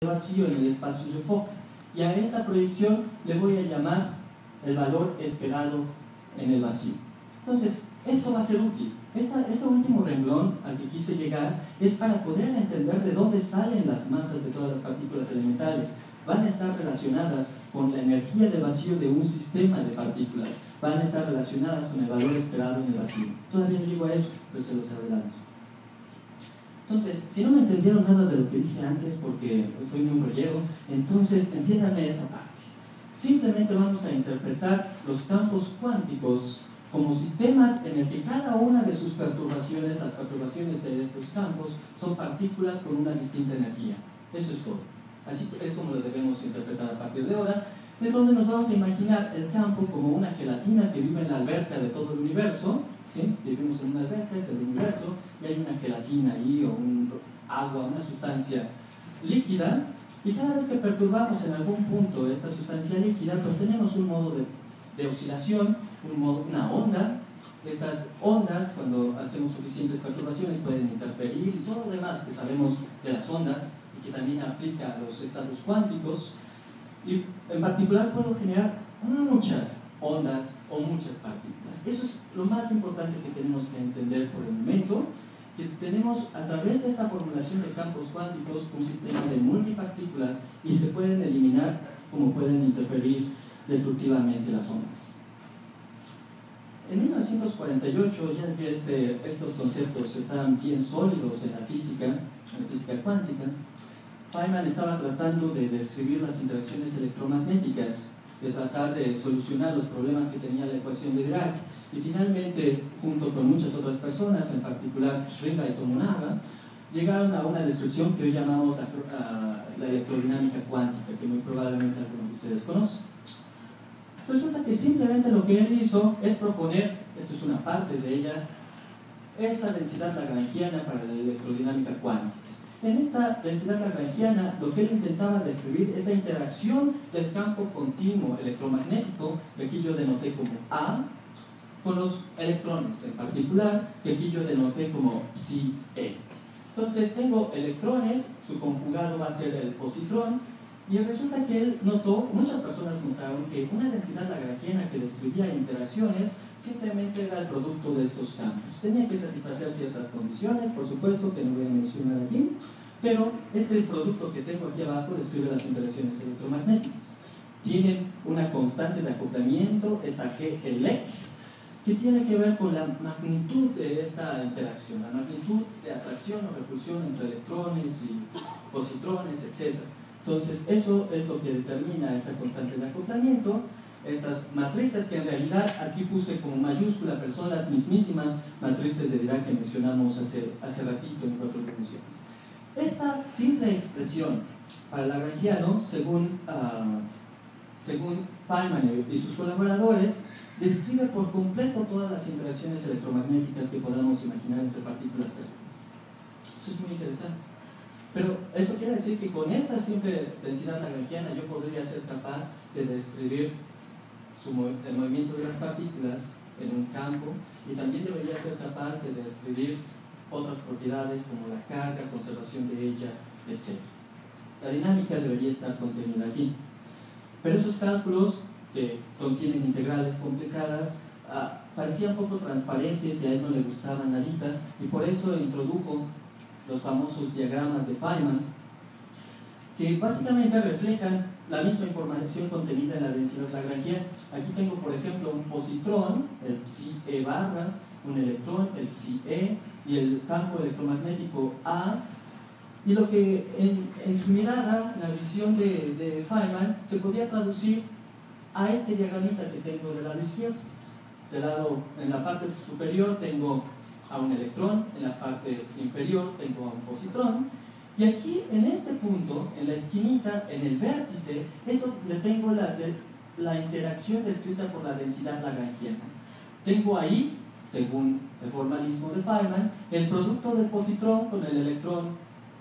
vacío en el espacio de foco, y a esta proyección le voy a llamar el valor esperado en el vacío. Entonces, esto va a ser útil. Este último renglón al que quise llegar es para poder entender de dónde salen las masas de todas las partículas elementales. Van a estar relacionadas con la energía de vacío de un sistema de partículas. Van a estar relacionadas con el valor esperado en el vacío. Todavía no llego a eso, pero se los adelanto. Entonces, si no me entendieron nada de lo que dije antes porque soy muy rollero, entonces entiéndanme esta parte. Simplemente vamos a interpretar los campos cuánticos como sistemas en el que cada una de sus perturbaciones, las perturbaciones de estos campos, son partículas con una distinta energía. Eso es todo. Así es como lo debemos interpretar a partir de ahora. Entonces nos vamos a imaginar el campo como una gelatina que vive en la alberca de todo el universo, ¿sí? Vivimos en una alberca, es el universo, y hay una gelatina ahí, o un agua, una sustancia líquida, y cada vez que perturbamos en algún punto esta sustancia líquida, pues tenemos un modo de oscilación, una onda. Estas ondas, cuando hacemos suficientes perturbaciones, pueden interferir, y todo lo demás que sabemos de las ondas, y que también aplica a los estados cuánticos. Y en particular puedo generar muchas ondas o muchas partículas. Eso es lo más importante que tenemos que entender por el momento, que tenemos a través de esta formulación de campos cuánticos un sistema de multipartículas y se pueden eliminar como pueden interferir destructivamente las ondas. En 1948, ya que estos conceptos estaban bien sólidos en la física cuántica, Feynman estaba tratando de describir las interacciones electromagnéticas, de tratar de solucionar los problemas que tenía la ecuación de Dirac, y finalmente, junto con muchas otras personas, en particular Schringer y Tomonaga, llegaron a una descripción que hoy llamamos la electrodinámica cuántica, que muy probablemente algunos de ustedes conocen. Resulta que simplemente lo que él hizo es proponer, esto es una parte de ella, esta densidad lagrangiana para la electrodinámica cuántica. En esta densidad lagrangiana, lo que él intentaba describir es la interacción del campo continuo electromagnético, que aquí yo denoté como A, con los electrones, en particular, que aquí yo denoté como psi E. Entonces tengo electrones, su conjugado va a ser el positrón, y resulta que él notó, muchas personas notaron que una densidad lagrangiana que describía interacciones simplemente era el producto de estos campos. Tenía que satisfacer ciertas condiciones, por supuesto, que no voy a mencionar aquí, pero este producto que tengo aquí abajo describe las interacciones electromagnéticas. Tienen una constante de acoplamiento, esta G elect, que tiene que ver con la magnitud de esta interacción, la magnitud de atracción o repulsión entre electrones y positrones, etc. Entonces, eso es lo que determina esta constante de acoplamiento. Estas matrices que en realidad aquí puse como mayúscula, pero son las mismísimas matrices de Dirac que mencionamos hace ratito en 4 dimensiones. Esta simple expresión para el lagrangiano, según Feynman y sus colaboradores, describe por completo todas las interacciones electromagnéticas que podamos imaginar entre partículas pequeñas. Eso es muy interesante. Pero eso quiere decir que con esta simple densidad lagrangiana yo podría ser capaz de describir el movimiento de las partículas en un campo, y también debería ser capaz de describir otras propiedades como la carga, conservación de ella, etc. La dinámica debería estar contenida aquí. Pero esos cálculos, que contienen integrales complicadas, parecían poco transparentes y a él no le gustaba nadita, y por eso introdujo los famosos diagramas de Feynman, que básicamente reflejan la misma información contenida en la densidad lagrangiana. Aquí tengo, por ejemplo, un positrón, el psi E barra, un electrón, el psi E, y el campo electromagnético A, y lo que en su mirada, la visión de Feynman, se podía traducir a este diagramita que tengo del lado izquierdo. En la parte superior tengo a un electrón, en la parte inferior tengo a un positrón, y aquí en este punto, en la esquinita, en el vértice, es donde tengo la interacción descrita por la densidad lagrangiana. Tengo ahí, según el formalismo de Feynman, el producto del positrón con el electrón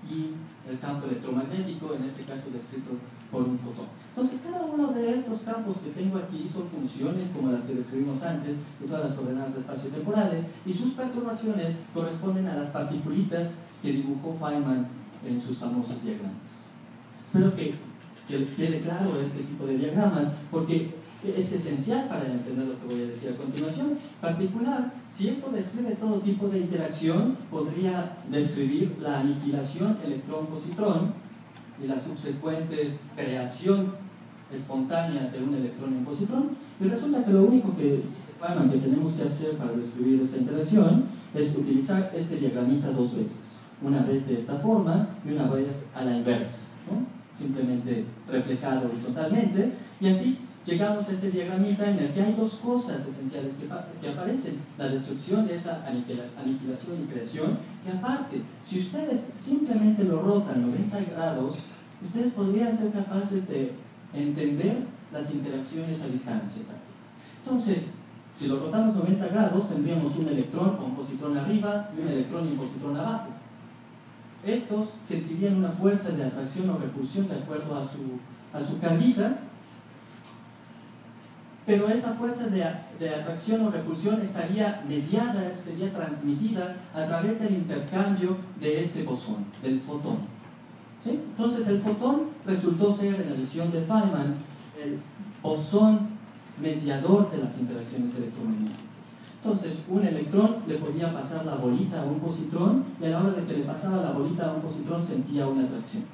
y el campo electromagnético, en este caso descrito por un fotón. Entonces, cada uno de estos campos que tengo aquí son funciones como las que describimos antes, de todas las coordenadas espaciotemporales, y sus perturbaciones corresponden a las particulitas que dibujó Feynman en sus famosos diagramas. Espero que quede claro este tipo de diagramas, porque es esencial para entender lo que voy a decir a continuación. En particular, si esto describe todo tipo de interacción, podría describir la aniquilación electrón-positrón y la subsecuente creación espontánea de un electrón en positrón. Y resulta que lo único que dice Feynman que tenemos que hacer para describir esta interacción es utilizar este diagramita dos veces. Una vez de esta forma y una vez a la inversa, ¿no? Simplemente reflejado horizontalmente, y así llegamos a este diagramita en el que hay dos cosas esenciales que aparecen: la destrucción de esa aniquilación y creación, y aparte, si ustedes simplemente lo rotan 90 grados, ustedes podrían ser capaces de entender las interacciones a distancia también. Entonces, si lo rotamos 90 grados, tendríamos un electrón o un positrón arriba y un electrón y un positrón abajo. Estos sentirían una fuerza de atracción o repulsión de acuerdo a su carguita, pero esa fuerza de atracción o repulsión estaría mediada, sería transmitida a través del intercambio de este bosón, del fotón. ¿Sí? Entonces el fotón resultó ser, en la visión de Feynman, el bosón mediador de las interacciones electromagnéticas. Entonces un electrón le podía pasar la bolita a un positrón, y a la hora de que le pasaba la bolita a un positrón sentía una atracción.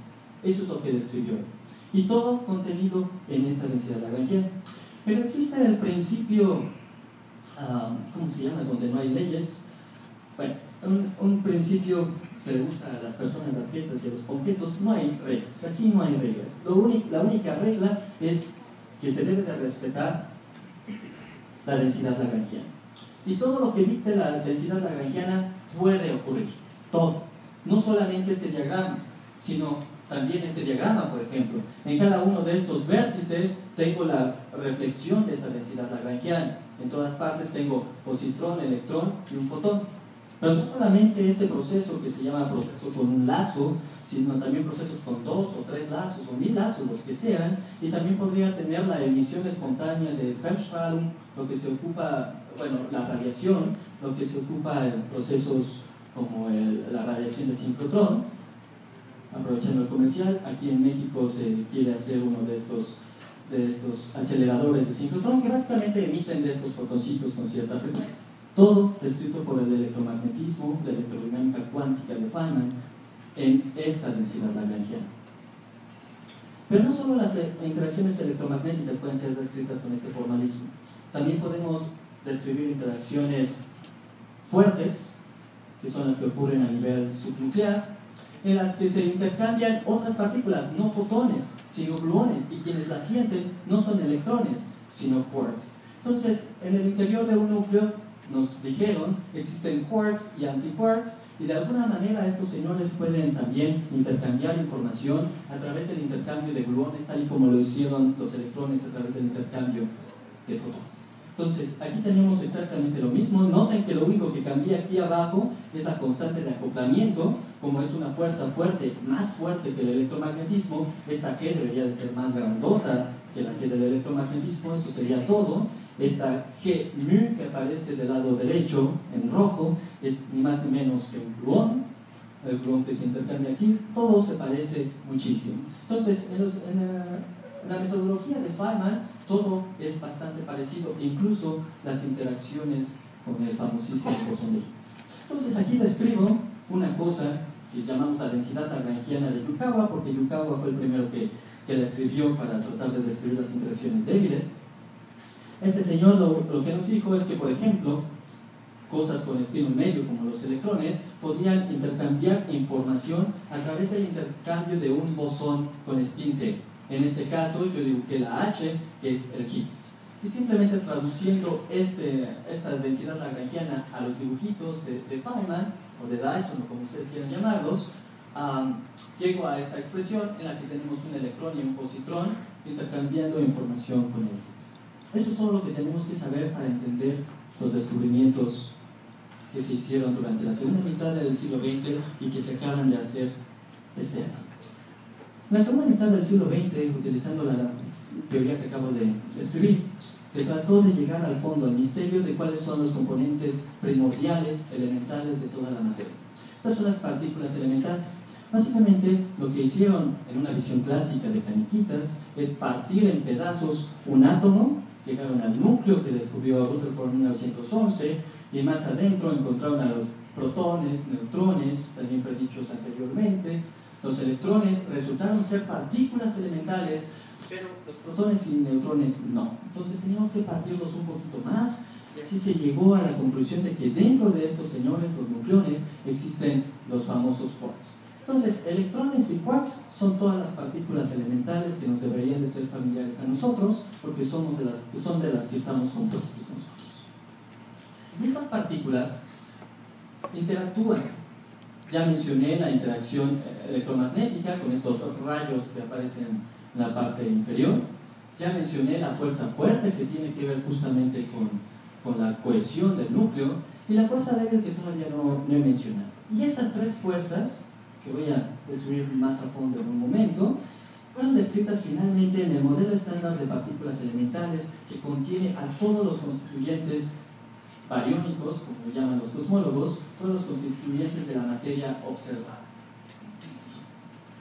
Eso es lo que describió él. Y todo contenido en esta densidad lagrangiana. Pero existe el principio, ¿cómo se llama?, donde no hay leyes. Bueno, un principio que le gusta a las personas arquetas y a los ponquetos. No hay reglas, aquí no hay reglas. La única regla es que se debe de respetar la densidad lagrangiana. Y todo lo que dicte la densidad lagrangiana puede ocurrir, todo. No solamente este diagrama, sino también este diagrama, por ejemplo. En cada uno de estos vértices tengo la reflexión de esta densidad lagrangiana. En todas partes tengo positrón, electrón y un fotón. Pero no solamente este proceso que se llama proceso con un lazo, sino también procesos con 2 o 3 lazos o 1000 lazos, los que sean. Y también podría tener la emisión espontánea de Bremsstrahlung, lo que se ocupa, bueno, la radiación, lo que se ocupa en procesos como la radiación de sincrotrón. Aprovechando el comercial, aquí en México se quiere hacer uno de estos aceleradores de sincrotrón que básicamente emiten de estos fotoncitos con cierta frecuencia. Todo descrito por el electromagnetismo, la electrodinámica cuántica de Feynman en esta densidad lagrangiana. Pero no solo las interacciones electromagnéticas pueden ser descritas con este formalismo. También podemos describir interacciones fuertes, que son las que ocurren a nivel subnuclear, en las que se intercambian otras partículas, no fotones, sino gluones, y quienes las sienten no son electrones, sino quarks. Entonces, en el interior de un núcleo, nos dijeron, existen quarks y antiquarks, y de alguna manera estos señores pueden también intercambiar información a través del intercambio de gluones, tal y como lo hicieron los electrones a través del intercambio de fotones. Entonces, aquí tenemos exactamente lo mismo. Noten que lo único que cambia aquí abajo es la constante de acoplamiento. Como es una fuerza fuerte, más fuerte que el electromagnetismo, esta G debería de ser más grandota que la G del electromagnetismo, eso sería todo. Esta G mu que aparece del lado derecho en rojo es ni más ni menos que un gluón, el gluón que se intercambia aquí. Todo se parece muchísimo. Entonces, en la metodología de Feynman, todo es bastante parecido, incluso las interacciones con el famosísimo bosón de Higgs. Entonces, aquí describo una cosa que llamamos la densidad lagrangiana de Yukawa, porque Yukawa fue el primero que la escribió para tratar de describir las interacciones débiles. Este señor lo que nos dijo es que, por ejemplo, cosas con espino en medio, como los electrones, podrían intercambiar información a través del intercambio de un bosón con spin 0. En este caso, yo dibujé la H, que es el Higgs. Y simplemente traduciendo esta densidad lagrangiana a los dibujitos de Feynman, o de Dyson, o como ustedes quieran llamarlos, llego a esta expresión en la que tenemos un electrón y un positrón intercambiando información con el Higgs. Eso es todo lo que tenemos que saber para entender los descubrimientos que se hicieron durante la segunda mitad del siglo XX y que se acaban de hacer este año. En la segunda mitad del siglo XX, utilizando la teoría que acabo de escribir, se trató de llegar al fondo, al misterio de cuáles son los componentes primordiales, elementales de toda la materia. Estas son las partículas elementales. Básicamente lo que hicieron en una visión clásica de Caniquitas es partir en pedazos un átomo, llegaron al núcleo que descubrió Rutherford en 1911 y más adentro encontraron a los protones, neutrones, también predichos anteriormente. Los electrones resultaron ser partículas elementales, pero los protones y neutrones no. Entonces teníamos que partirlos un poquito más y así se llegó a la conclusión de que dentro de estos señores, los nucleones, existen los famosos quarks. Entonces, electrones y quarks son todas las partículas elementales que nos deberían de ser familiares a nosotros, porque son de las que estamos compuestos nosotros. Y estas partículas interactúan. Ya mencioné la interacción electromagnética con estos rayos que aparecen en la parte inferior. Ya mencioné la fuerza fuerte que tiene que ver justamente con la cohesión del núcleo, y la fuerza débil que todavía no he mencionado. Y estas tres fuerzas, que voy a describir más a fondo en un momento, fueron descritas finalmente en el modelo estándar de partículas elementales que contiene a todos los constituyentes bariónicos, como llaman los cosmólogos, todos los constituyentes de la materia observada.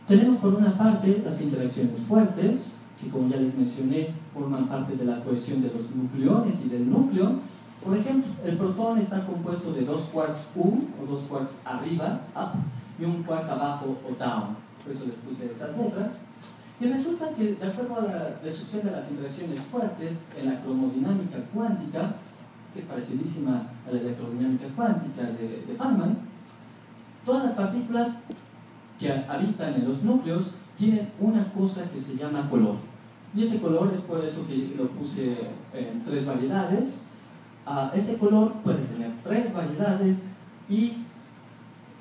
Tenemos por una parte las interacciones fuertes, que como ya les mencioné, forman parte de la cohesión de los nucleones y del núcleo. Por ejemplo, el protón está compuesto de dos quarks U, o dos quarks arriba, up, y un quark abajo, o down. Por eso les puse esas letras. Y resulta que, de acuerdo a la descripción de las interacciones fuertes en la cromodinámica cuántica, que es parecidísima a la electrodinámica cuántica de Feynman, todas las partículas que habitan en los núcleos tienen una cosa que se llama color. Y ese color es por eso que lo puse en tres variedades. Ese color puede tener tres variedades y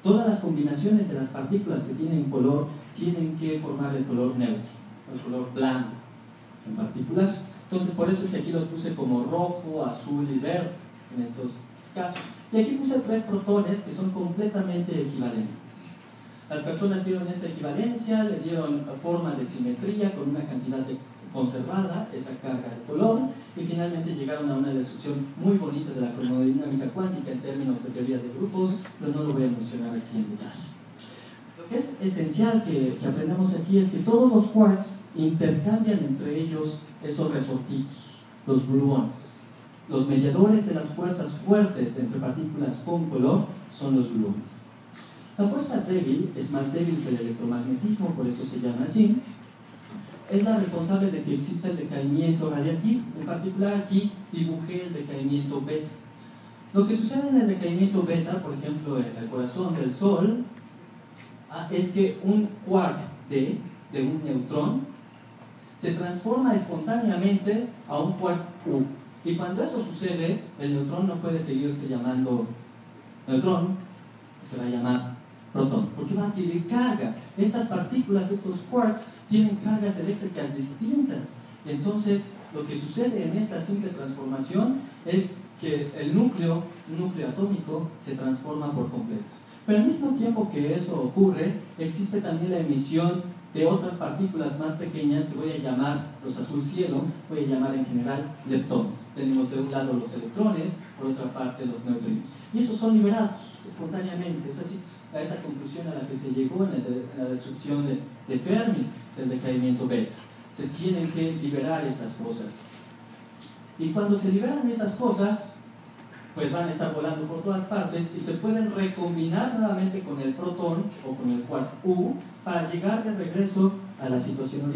todas las combinaciones de las partículas que tienen color tienen que formar el color neutro, el color blanco en particular. Entonces por eso es que aquí los puse como rojo, azul y verde en estos casos. Y aquí puse tres protones que son completamente equivalentes. Las personas vieron esta equivalencia, le dieron forma de simetría con una cantidad conservada, esa carga de color, y finalmente llegaron a una descripción muy bonita de la cromodinámica cuántica en términos de teoría de grupos, pero no lo voy a mencionar aquí en detalle. Lo que es esencial que aprendamos aquí es que todos los quarks intercambian entre ellos esos resortitos, los gluones. Los mediadores de las fuerzas fuertes entre partículas con color son los gluones. La fuerza débil es más débil que el electromagnetismo, por eso se llama así. Es la responsable de que exista el decaimiento radiactivo. En particular aquí dibujé el decaimiento beta. Lo que sucede en el decaimiento beta, por ejemplo en el corazón del Sol, es que un quark de un neutrón se transforma espontáneamente a un quark U. Y cuando eso sucede, el neutrón no puede seguirse llamando neutrón, se va a llamar protón, porque va a adquirir carga. Estas partículas, estos quarks, tienen cargas eléctricas distintas. Entonces, lo que sucede en esta simple transformación es que el núcleo atómico se transforma por completo. Pero al mismo tiempo que eso ocurre, existe también la emisión de otras partículas más pequeñas que voy a llamar los azul cielo, voy a llamar en general leptones. Tenemos de un lado los electrones, por otra parte los neutrinos. Y esos son liberados espontáneamente. Es así, a esa conclusión a la que se llegó en la destrucción de Fermi, del decaimiento beta. Se tienen que liberar esas cosas. Y cuando se liberan esas cosas, pues van a estar volando por todas partes y se pueden recombinar nuevamente con el protón o con el quark U para llegar de regreso a la situación original.